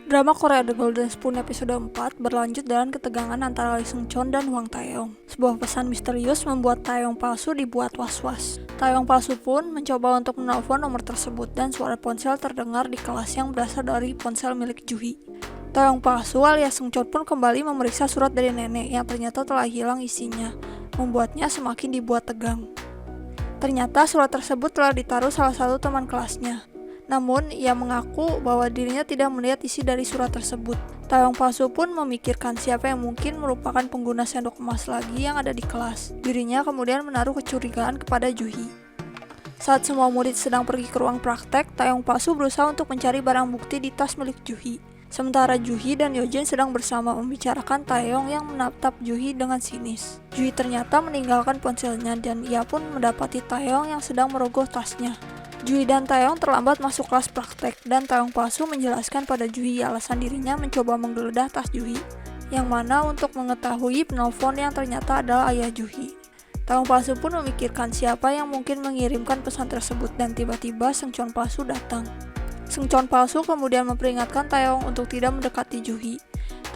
Drama Korea The Golden Spoon episode 4 berlanjut dengan ketegangan antara Lee Seung Chon dan Hwang Tae-yong. Sebuah pesan misterius membuat Tae-yong palsu dibuat was-was. Tae-yong palsu pun mencoba untuk menelpon nomor tersebut dan suara ponsel terdengar di kelas yang berasal dari ponsel milik Juhi. Tae-yong palsu alias Seung Chon pun kembali memeriksa surat dari nenek yang ternyata telah hilang isinya, membuatnya semakin dibuat tegang. Ternyata surat tersebut telah ditaruh salah satu teman kelasnya. Namun, ia mengaku bahwa dirinya tidak melihat isi dari surat tersebut. Tae-yong palsu pun memikirkan siapa yang mungkin merupakan pengguna sendok emas lagi yang ada di kelas. Dirinya kemudian menaruh kecurigaan kepada Juhi. Saat semua murid sedang pergi ke ruang praktek, Tae-yong palsu berusaha untuk mencari barang bukti di tas milik Juhi. Sementara Juhi dan Yojin sedang bersama membicarakan Tae-yong yang menatap Juhi dengan sinis. Juhi ternyata meninggalkan ponselnya dan ia pun mendapati Tae-yong yang sedang merogoh tasnya. Juhi dan Tae-yong terlambat masuk kelas praktek dan Tae-yong palsu menjelaskan pada Juhi alasan dirinya mencoba menggeledah tas Juhi, yang mana untuk mengetahui penelpon yang ternyata adalah ayah Juhi. Tae-yong palsu pun memikirkan siapa yang mungkin mengirimkan pesan tersebut dan tiba-tiba Seung Chon palsu datang. Seung Chon palsu kemudian memperingatkan Tae-yong untuk tidak mendekati Juhi.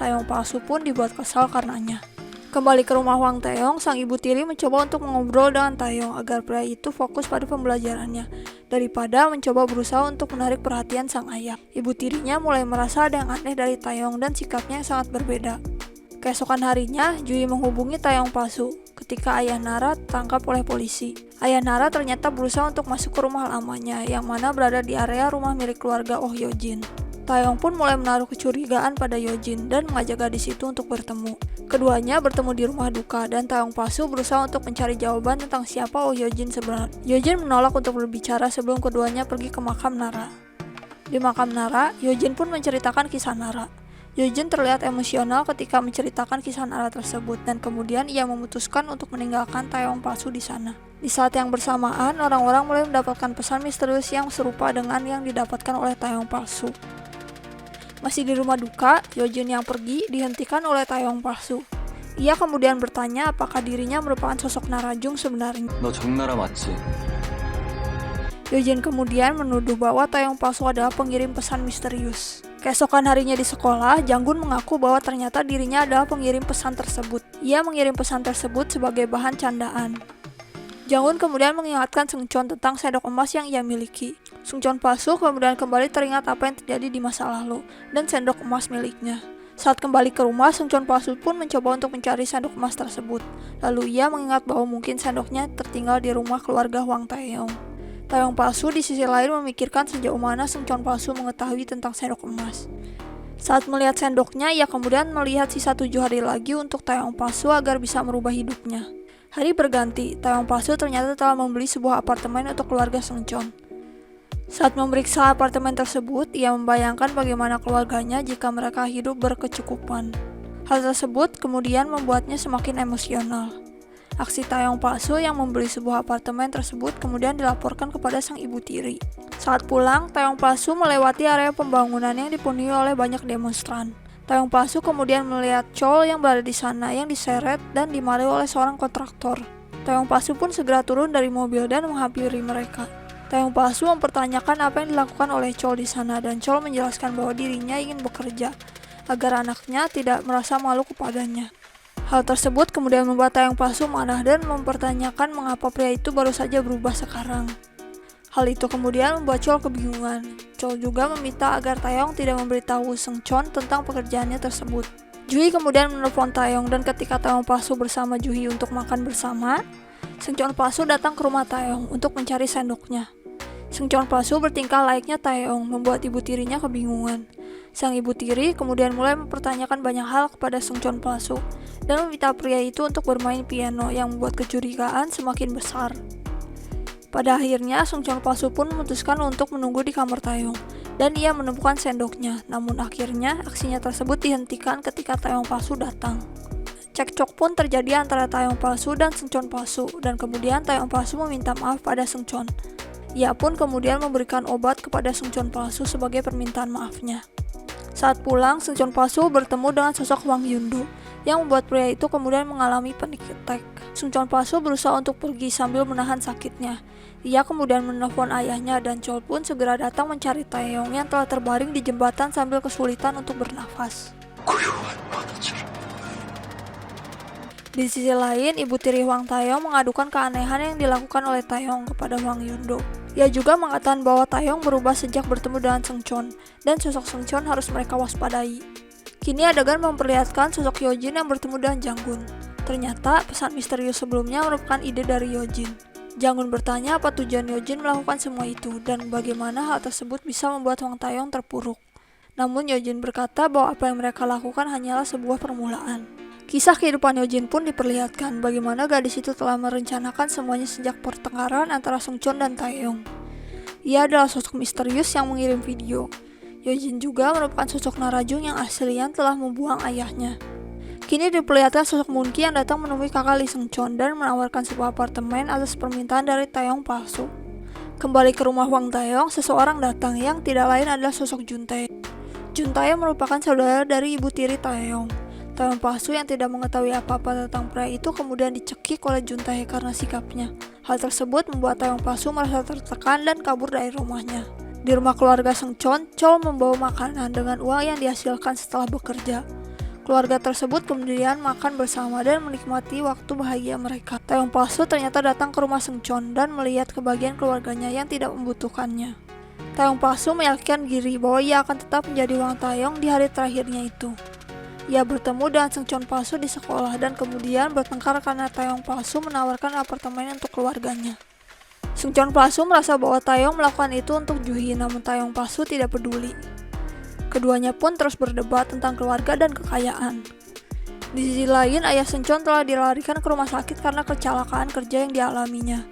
Tae-yong palsu pun dibuat kesal karenanya. Kembali ke rumah Hwang Tae-yong, sang ibu tiri mencoba untuk mengobrol dengan Tae-yong agar pria itu fokus pada pembelajarannya, daripada mencoba berusaha untuk menarik perhatian sang ayah. Ibu tirinya mulai merasa ada yang aneh dari Tae-yong dan sikapnya yang sangat berbeda. Keesokan harinya, Juhi menghubungi Tae-yong palsu ketika ayah Nara ditangkap oleh polisi. Ayah Nara ternyata berusaha untuk masuk ke rumah lamanya, yang mana berada di area rumah milik keluarga Oh Yojin. Tae-yong pun mulai menaruh kecurigaan pada Yojin dan mengajak gadis itu untuk bertemu. Keduanya bertemu di rumah duka dan Tae-yong palsu berusaha untuk mencari jawaban tentang siapa Oh Yojin sebenarnya. Yojin menolak untuk berbicara sebelum keduanya pergi ke makam Nara. Di makam Nara, Yojin pun menceritakan kisah Nara. Yojin terlihat emosional ketika menceritakan kisah Nara tersebut dan kemudian ia memutuskan untuk meninggalkan Tae-yong palsu di sana. Di saat yang bersamaan, orang-orang mulai mendapatkan pesan misterius yang serupa dengan yang didapatkan oleh Tae-yong palsu. Masih di rumah duka, Yojin yang pergi dihentikan oleh Tae-yong palsu. Ia kemudian bertanya apakah dirinya merupakan sosok Narajung sebenarnya. 너 정나라 맞지? Yojin kemudian menuduh bahwa Tae-yong palsu adalah pengirim pesan misterius. Keesokan harinya di sekolah, Janggun mengaku bahwa ternyata dirinya adalah pengirim pesan tersebut. Ia mengirim pesan tersebut sebagai bahan candaan. Janggun kemudian mengingatkan Seung Chon tentang sendok emas yang ia miliki. Seung Chon palsu kemudian kembali teringat apa yang terjadi di masa lalu dan sendok emas miliknya. Saat kembali ke rumah, Seung Chon palsu pun mencoba untuk mencari sendok emas tersebut. Lalu ia mengingat bahwa mungkin sendoknya tertinggal di rumah keluarga Hwang Tae-yong. Tae-yong palsu di sisi lain memikirkan sejauh mana Seung Chon palsu mengetahui tentang sendok emas. Saat melihat sendoknya, ia kemudian melihat sisa 7 hari lagi untuk Tae-yong palsu agar bisa merubah hidupnya. Hari berganti, Tae-yong palsu ternyata telah membeli sebuah apartemen untuk keluarga Seung Chon. Saat memeriksa apartemen tersebut, ia membayangkan bagaimana keluarganya jika mereka hidup berkecukupan. Hal tersebut kemudian membuatnya semakin emosional. Aksi Tae-yong palsu yang membeli sebuah apartemen tersebut kemudian dilaporkan kepada sang ibu tiri. Saat pulang, Tae-yong palsu melewati area pembangunan yang dipenuhi oleh banyak demonstran. Tae-yong palsu kemudian melihat Chol yang berada di sana yang diseret dan dimarahi oleh seorang kontraktor. Tae-yong palsu pun segera turun dari mobil dan menghampiri mereka. Tae-yong palsu mempertanyakan apa yang dilakukan oleh Chol di sana dan Chol menjelaskan bahwa dirinya ingin bekerja agar anaknya tidak merasa malu kepadanya. Hal tersebut kemudian membuat Tae-yong palsu marah dan mempertanyakan mengapa pria itu baru saja berubah sekarang. Hal itu kemudian membuat Chol kebingungan. Chol juga meminta agar Tae-yong tidak memberitahu Seung Chon tentang pekerjaannya tersebut. Juhi kemudian menelpon Tae-yong dan ketika Tae-yong palsu bersama Juhi untuk makan bersama, Seung Chon palsu datang ke rumah Tae-yong untuk mencari sendoknya. Seung Chon palsu bertingkah layaknya Tae-yong membuat ibu tirinya kebingungan. Sang ibu tiri kemudian mulai mempertanyakan banyak hal kepada Seung Chon palsu dan meminta pria itu untuk bermain piano yang membuat kecurigaan semakin besar. Pada akhirnya, Seung Chon palsu pun memutuskan untuk menunggu di kamar Tae-yong dan ia menemukan sendoknya. Namun akhirnya aksinya tersebut dihentikan ketika Tae-yong palsu datang. Cekcok pun terjadi antara Tae-yong palsu dan Seung Chon palsu dan kemudian Tae-yong palsu meminta maaf pada Seung Chon. Ia pun kemudian memberikan obat kepada Seung Chon palsu sebagai permintaan maafnya. Saat pulang, Seung Chon palsu bertemu dengan sosok Hwang Yun-do yang membuat pria itu kemudian mengalami panic attack. Sungcheon palsu berusaha untuk pergi sambil menahan sakitnya. Ia kemudian menelpon ayahnya dan Chol pun segera datang mencari Taeyong yang telah terbaring di jembatan sambil kesulitan untuk bernafas. Di sisi lain, ibu tiri Hwang Taeyong mengadukan keanehan yang dilakukan oleh Taeyong kepada Hwang Yundo. Ia juga mengatakan bahwa Taeyong berubah sejak bertemu dengan Sungcheon, dan sosok Sungcheon harus mereka waspadai. Kini adegan memperlihatkan sosok Hyojin yang bertemu dengan Janggun. Ternyata, pesan misterius sebelumnya merupakan ide dari Hyojin. Janggun bertanya apa tujuan Hyojin melakukan semua itu, dan bagaimana hal tersebut bisa membuat Hwang Taeyong terpuruk. Namun Hyojin berkata bahwa apa yang mereka lakukan hanyalah sebuah permulaan. Kisah kehidupan Hyojin pun diperlihatkan bagaimana gadis itu telah merencanakan semuanya sejak pertengkaran antara Sungcheon dan Taeyong. Ia adalah sosok misterius yang mengirim video. Hyojin juga merupakan sosok Narajung yang aslian telah membuang ayahnya. Kini diperlihatkan sosok Moonki yang datang menemui kakak Lee Sungcheon dan menawarkan sebuah apartemen atas permintaan dari Taeyong palsu. Kembali ke rumah Hwang Taeyong, seseorang datang yang tidak lain adalah sosok Juntae. Juntae merupakan saudara dari ibu tiri Taeyong. Taeyong palsu yang tidak mengetahui apa-apa tentang pria itu kemudian dicekik oleh Juntae karena sikapnya. Hal tersebut membuat Taeyong palsu merasa tertekan dan kabur dari rumahnya. Di rumah keluarga Sungcheon, Chol membawa makanan dengan uang yang dihasilkan setelah bekerja. Keluarga tersebut kemudian makan bersama dan menikmati waktu bahagia mereka. Taeyong palsu ternyata datang ke rumah Sungcheon dan melihat kebahagiaan keluarganya yang tidak membutuhkannya. Taeyong palsu meyakinkan diri bahwa ia akan tetap menjadi Hwang Taeyong di hari terakhirnya itu. Ia bertemu dengan Sungcheon palsu di sekolah dan kemudian bertengkar karena Taeyong palsu menawarkan apartemen untuk keluarganya. Sungcheon palsu merasa bahwa Taeyong melakukan itu untuk Juhi, namun Taeyong palsu tidak peduli. Keduanya pun terus berdebat tentang keluarga dan kekayaan. Di sisi lain, ayah Sungcheon telah dilarikan ke rumah sakit karena kecelakaan kerja yang dialaminya.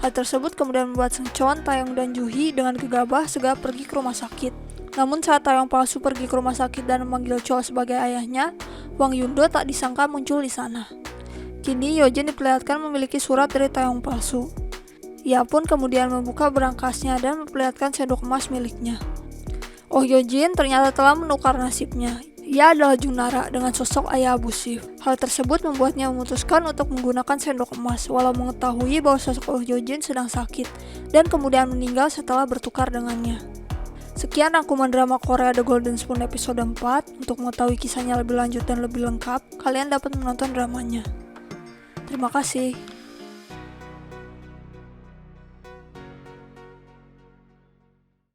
Hal tersebut kemudian membuat Sungcheon, Taeyong, dan Juhi dengan gegabah segera pergi ke rumah sakit. Namun saat Taeyong palsu pergi ke rumah sakit dan memanggil Chol sebagai ayahnya, Hwang Yundo tak disangka muncul di sana. Kini Hyojin diperlihatkan memiliki surat dari Taeyong palsu. Ia pun kemudian membuka berangkasnya dan memperlihatkan sendok emas miliknya. Oh, Hyojin ternyata telah menukar nasibnya. Ia adalah Junara dengan sosok ayah abusif. Hal tersebut membuatnya memutuskan untuk menggunakan sendok emas walau mengetahui bahwa sosok Oh Hyojin sedang sakit dan kemudian meninggal setelah bertukar dengannya. Sekian rangkuman drama Korea The Golden Spoon episode 4. Untuk mengetahui kisahnya lebih lanjut dan lebih lengkap, kalian dapat menonton dramanya. Terima kasih.